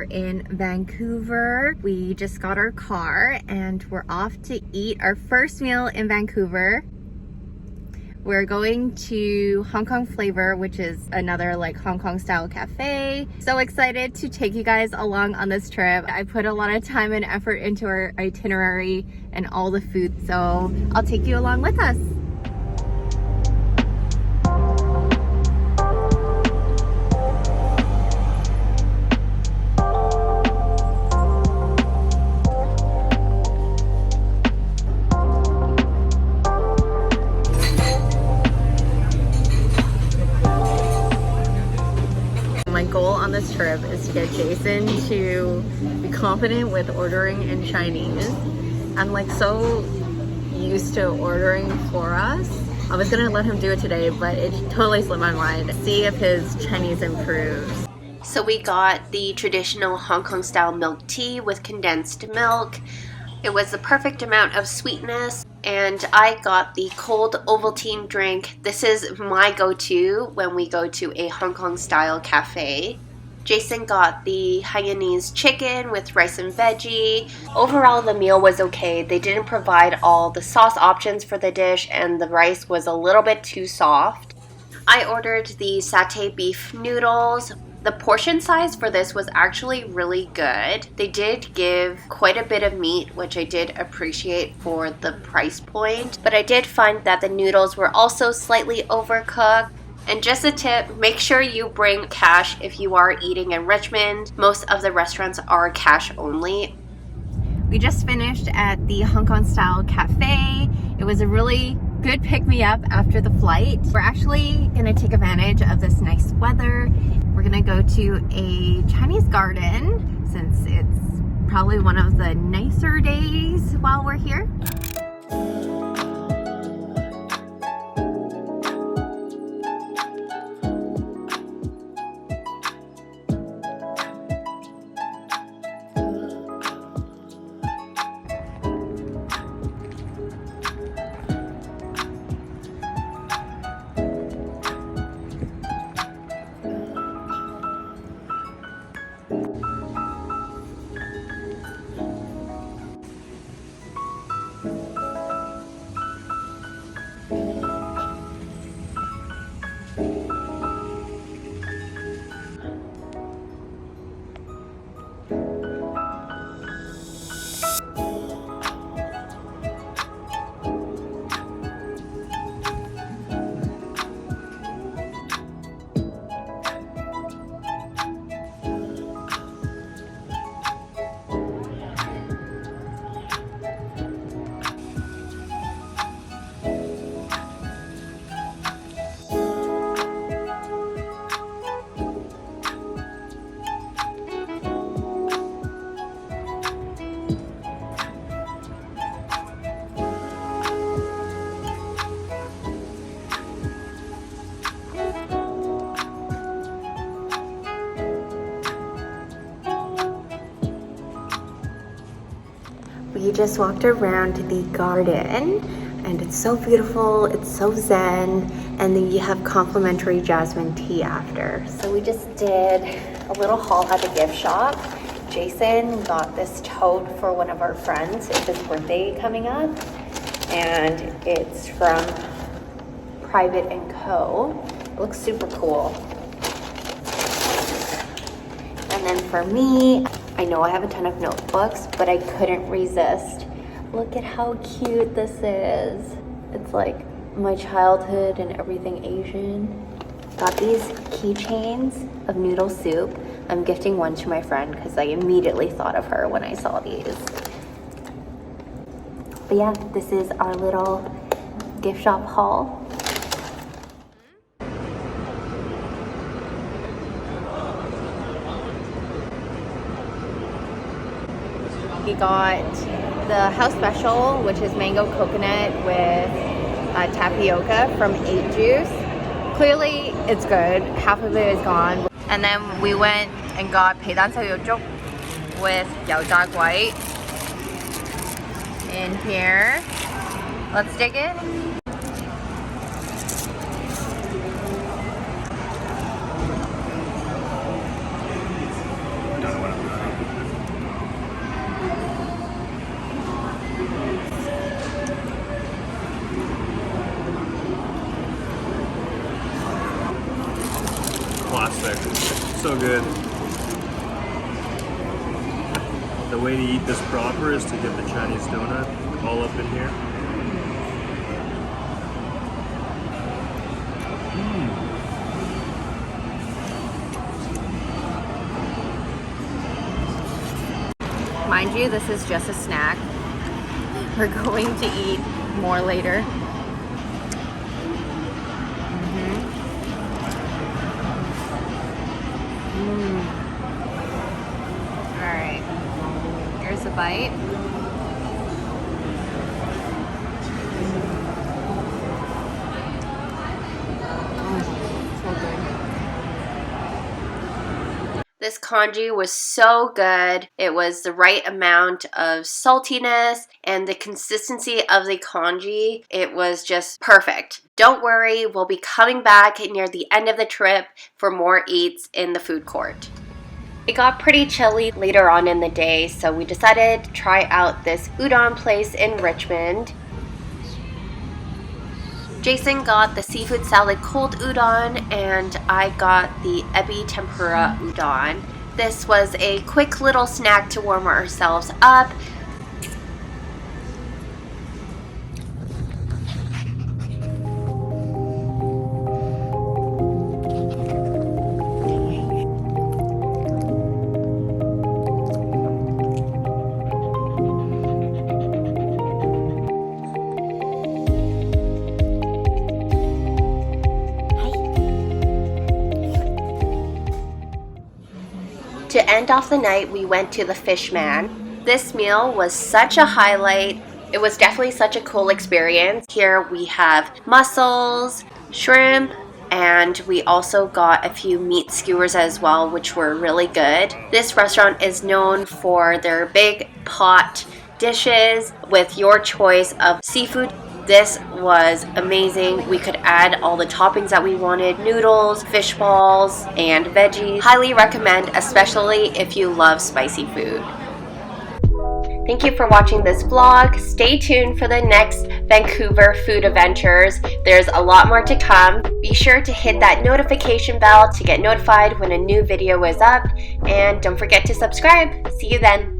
in Vancouver. We just got our car and we're off to eat our first meal in Vancouver. We're going to Hong Kong Flavor, which is another like Hong Kong style cafe. So excited to take you guys along on this trip. I put a lot of time and effort into our itinerary and all the food, so I'll take you along with us. My goal on this trip is to get Jason to be confident with ordering in Chinese. I'm like so used to ordering for us. I was gonna let him do it today, but it totally slipped my mind. See if his Chinese improves. So we got the traditional Hong Kong style milk tea with condensed milk. It was the perfect amount of sweetness. And I got the cold Ovaltine drink. This is my go-to when we go to a Hong Kong style cafe. Jason got the Hainanese chicken with rice and veggie. Overall, the meal was okay. They didn't provide all the sauce options for the dish and the rice was a little bit too soft. I ordered the satay beef noodles. The portion size for this was actually really good. They did give quite a bit of meat, which I did appreciate for the price point. But I did find that the noodles were also slightly overcooked. And just a tip, make sure you bring cash if you are eating in Richmond. Most of the restaurants are cash only. We just finished at the Hong Kong style cafe. It was a really good pick-me-up after the flight. We're actually gonna take advantage of this nice weather. We're gonna go to a Chinese garden since it's probably one of the nicer days while we're here. We just walked around the garden and it's so beautiful, it's so zen, and then you have complimentary jasmine tea after. So we just did a little haul at the gift shop. Jason got this tote for one of our friends. It's his birthday coming up and it's from Private & Co. It looks super cool. And then for me, I know I have a ton of notebooks, but I couldn't resist. Look at how cute this is. It's like my childhood and everything Asian. Got these keychains of noodle soup. I'm gifting one to my friend because I immediately thought of her when I saw these. But yeah, this is our little gift shop haul. We got the house special, which is mango coconut with tapioca from 8 Juice. Clearly, it's good. Half of it is gone. And then we went and got 皮蛋瘦肉粥 with 油炸鬼 in here. Let's dig in. Don't know what I'm doing. so good. The way to eat this proper is to get the Chinese donut all up in here. Mind you, this is just a snack. We're going to eat more later. Alright, here's a bite. So good. This congee was so good. It was the right amount of saltiness and the consistency of the congee. It was just perfect. Don't worry, we'll be coming back near the end of the trip for more eats in the food court. It got pretty chilly later on in the day, so we decided to try out this udon place in Richmond. Jason got the seafood salad cold udon, and I got the ebi tempura udon. This was a quick little snack to warm ourselves up. To end off the night, we went to the Fishman. This meal was such a highlight. It was definitely such a cool experience. Here we have mussels, shrimp, and we also got a few meat skewers as well, which were really good. This restaurant is known for their big pot dishes with your choice of seafood. This was amazing. We could add all the toppings that we wanted, noodles, fish balls, and veggies. Highly recommend, especially if you love spicy food. Thank you for watching this vlog. Stay tuned for the next Vancouver food adventures. There's a lot more to come. Be sure to hit that notification bell to get notified when a new video is up. And don't forget to subscribe. See you then.